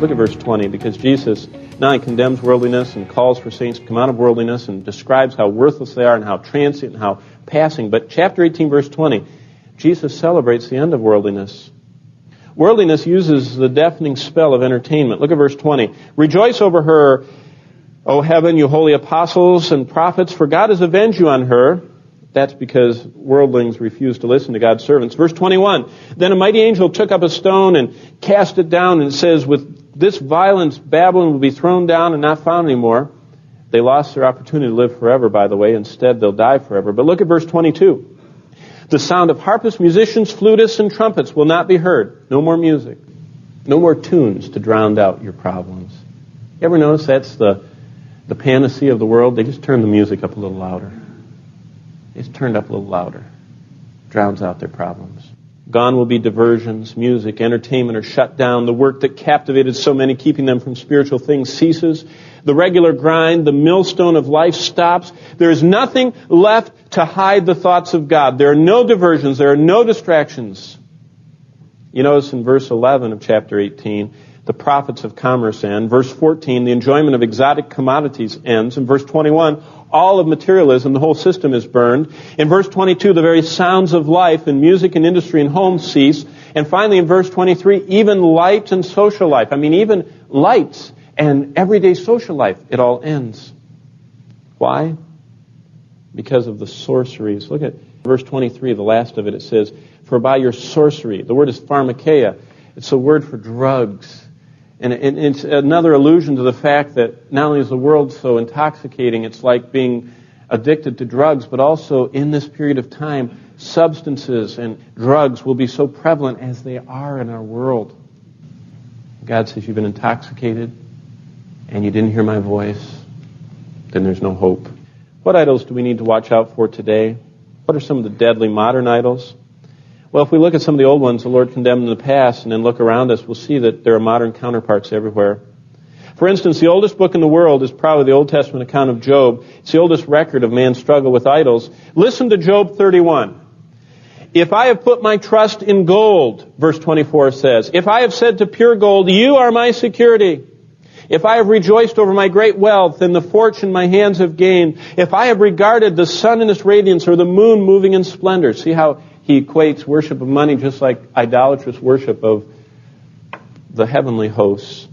Look at verse 20, because Jesus not only condemns worldliness and calls for saints to come out of worldliness and describes how worthless they are and how transient and how passing, but chapter 18, verse 20, Jesus celebrates the end of worldliness. Worldliness uses the deafening spell of entertainment. Look at verse 20. Rejoice over her, O heaven, you holy apostles and prophets, for God has avenged you on her. That's because worldlings refuse to listen to God's servants. Verse 21, then a mighty angel took up a stone and cast it down, and it says, with this violence Babylon will be thrown down and not found anymore. They lost their opportunity to live forever, by the way. Instead, they'll die forever. But look at verse 22. The sound of harpists, musicians, flutists, and trumpets will not be heard. No more music. No more tunes to drown out your problems. You ever notice that's the panacea of the world? They just turn the music up a little louder. It's turned up a little louder. Drowns out their problems. Gone will be diversions, music, entertainment are shut down. The work that captivated so many, keeping them from spiritual things, ceases. The regular grind, the millstone of life stops. There is nothing left to hide the thoughts of God. There are no diversions. There are no distractions. You notice in verse 11 of chapter 18, the profits of commerce end. Verse 14, the enjoyment of exotic commodities ends. In verse 21, all of materialism, the whole system is burned. In verse 22, the very sounds of life in music and industry and home cease. And finally, in verse 23, even light and social life. Even lights and everyday social life, it all ends. Why? Because of the sorceries. Look at verse 23, the last of it. It says, for by your sorcery, the word is pharmakeia. It's a word for drugs. And it's another allusion to the fact that not only is the world so intoxicating, it's like being addicted to drugs, but also in this period of time, substances and drugs will be so prevalent as they are in our world. God says, you've been intoxicated and you didn't hear my voice, then there's no hope. What idols do we need to watch out for today? What are some of the deadly modern idols? Well, if we look at some of the old ones the Lord condemned in the past and then look around us, we'll see that there are modern counterparts everywhere. For instance, the oldest book in the world is probably the Old Testament account of Job. It's the oldest record of man's struggle with idols. Listen to Job 31. If I have put my trust in gold, verse 24 says, if I have said to pure gold, you are my security. If I have rejoiced over my great wealth and the fortune my hands have gained, if I have regarded the sun in its radiance or the moon moving in splendor, see how he equates worship of money just like idolatrous worship of the heavenly hosts.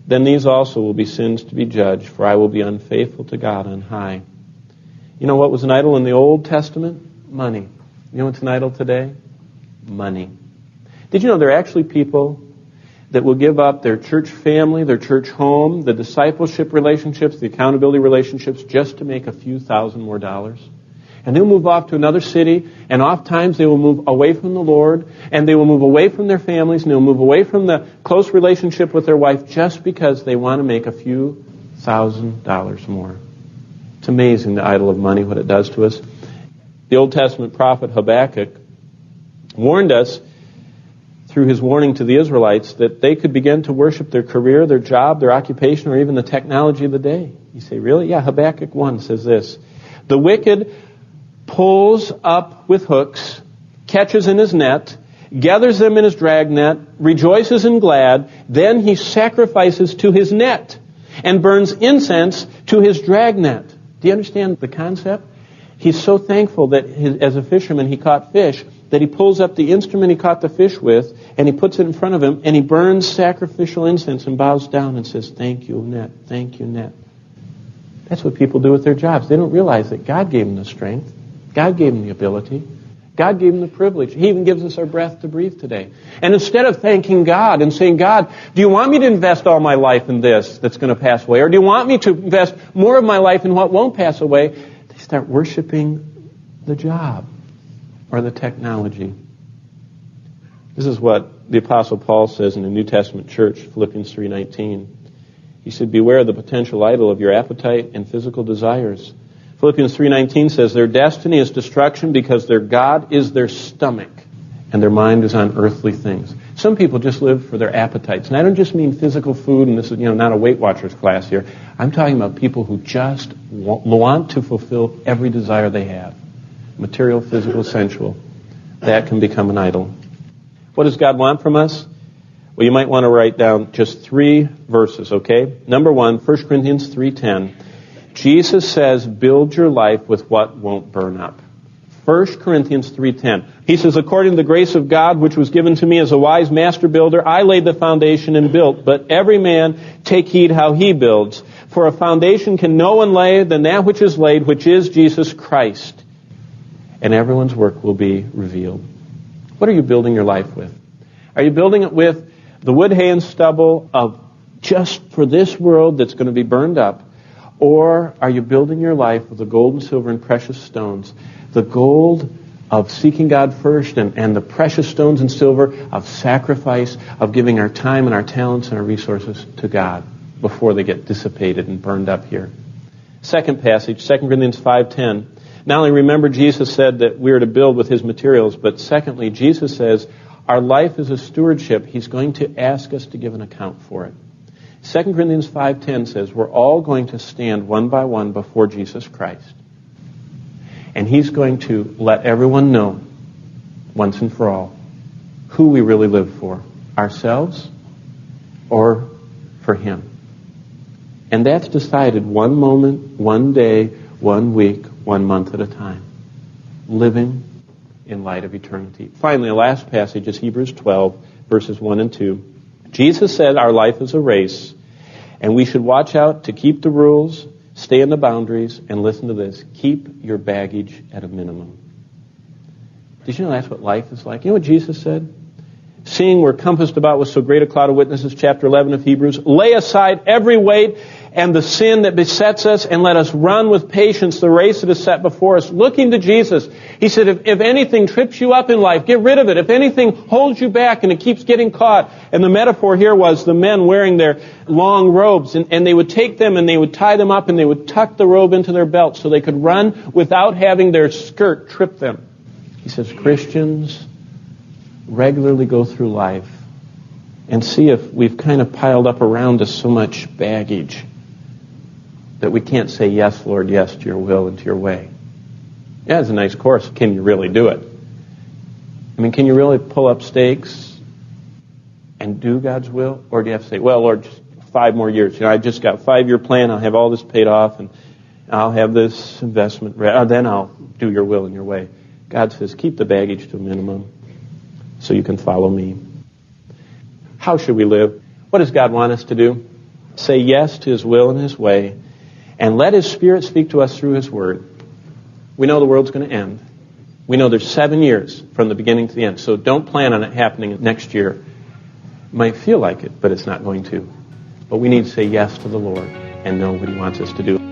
Then these also will be sins to be judged, for I will be unfaithful to God on high. You know what was an idol in the Old Testament? Money. You know what's an idol today? Money. Did you know there are actually people that will give up their church family, their church home, the discipleship relationships, the accountability relationships, just to make a few thousand more dollars? And they'll move off to another city, and oftentimes they will move away from the Lord, and they will move away from their families, and they'll move away from the close relationship with their wife just because they want to make a few $1,000s more. It's amazing, the idol of money, what it does to us. The Old Testament prophet Habakkuk warned us through his warning to the Israelites that they could begin to worship their career, their job, their occupation, or even the technology of the day. You say, really? Yeah, Habakkuk 1 says this. The wicked pulls up with hooks, catches in his net, gathers them in his dragnet, rejoices and glad, then he sacrifices to his net and burns incense to his dragnet. Do you understand the concept? He's so thankful that as a fisherman he caught fish that he pulls up the instrument he caught the fish with and he puts it in front of him and he burns sacrificial incense and bows down and says, thank you, net. Thank you, net. That's what people do with their jobs. They don't realize that God gave them the strength. God gave them the ability. God gave them the privilege. He even gives us our breath to breathe today. And instead of thanking God and saying, God, do you want me to invest all my life in this that's going to pass away? Or do you want me to invest more of my life in what won't pass away? They start worshiping the job or the technology. This is what the Apostle Paul says in the New Testament church, Philippians 3:19. He said, beware of the potential idol of your appetite and physical desires. Philippians 3:19 says, their destiny is destruction because their God is their stomach and their mind is on earthly things. Some people just live for their appetites. And I don't just mean physical food, and this is not a Weight Watchers class here. I'm talking about people who just want to fulfill every desire they have. Material, physical, sensual. That can become an idol. What does God want from us? Well, you might want to write down just 3 verses, okay? Number 1, 1 Corinthians 3:10. Jesus says, build your life with what won't burn up. 1 Corinthians 3:10. He says, according to the grace of God, which was given to me as a wise master builder, I laid the foundation and built, but every man take heed how he builds. For a foundation can no one lay than that which is laid, which is Jesus Christ. And everyone's work will be revealed. What are you building your life with? Are you building it with the wood, hay, and stubble of just for this world that's going to be burned up? Or are you building your life with the gold and silver and precious stones? The gold of seeking God first and the precious stones and silver of sacrifice, of giving our time and our talents and our resources to God before they get dissipated and burned up here. Second passage, 2 Corinthians 5:10. Not only remember Jesus said that we are to build with his materials, but secondly, Jesus says our life is a stewardship. He's going to ask us to give an account for it. 2 Corinthians 5:10 says we're all going to stand one by one before Jesus Christ. And he's going to let everyone know, once and for all, who we really live for. Ourselves or for him. And that's decided one moment, one day, 1 week, 1 month at a time. Living in light of eternity. Finally, the last passage is Hebrews 12, verses 1 and 2. Jesus said our life is a race, and we should watch out to keep the rules, stay in the boundaries, and listen to this, keep your baggage at a minimum. Did you know that's what life is like? You know what Jesus said? Seeing we're compassed about with so great a cloud of witnesses, chapter 11 of Hebrews, lay aside every weight and the sin that besets us, and let us run with patience the race that is set before us, looking to Jesus. He said, if anything trips you up in life, get rid of it. If anything holds you back and it keeps getting caught. And the metaphor here was the men wearing their long robes, and they would take them and they would tie them up and they would tuck the robe into their belt so they could run without having their skirt trip them. He says, Christians regularly go through life and see if we've kind of piled up around us so much baggage that we can't say, yes, Lord, yes, to your will and to your way. Yeah, it's a nice course. Can you really do it? I mean, can you really pull up stakes and do God's will? Or do you have to say, well, Lord, just 5 more years. You know, I just got a 5-year plan. I'll have all this paid off, and I'll have this investment. Then I'll do your will and your way. God says, keep the baggage to a minimum so you can follow me. How should we live? What does God want us to do? Say yes to his will and his way, and let his Spirit speak to us through his word. We know the world's going to end. We know there's 7 years from the beginning to the end, so don't plan on it happening next year. It might feel like it, but it's not going to. But we need to say yes to the Lord and know what he wants us to do.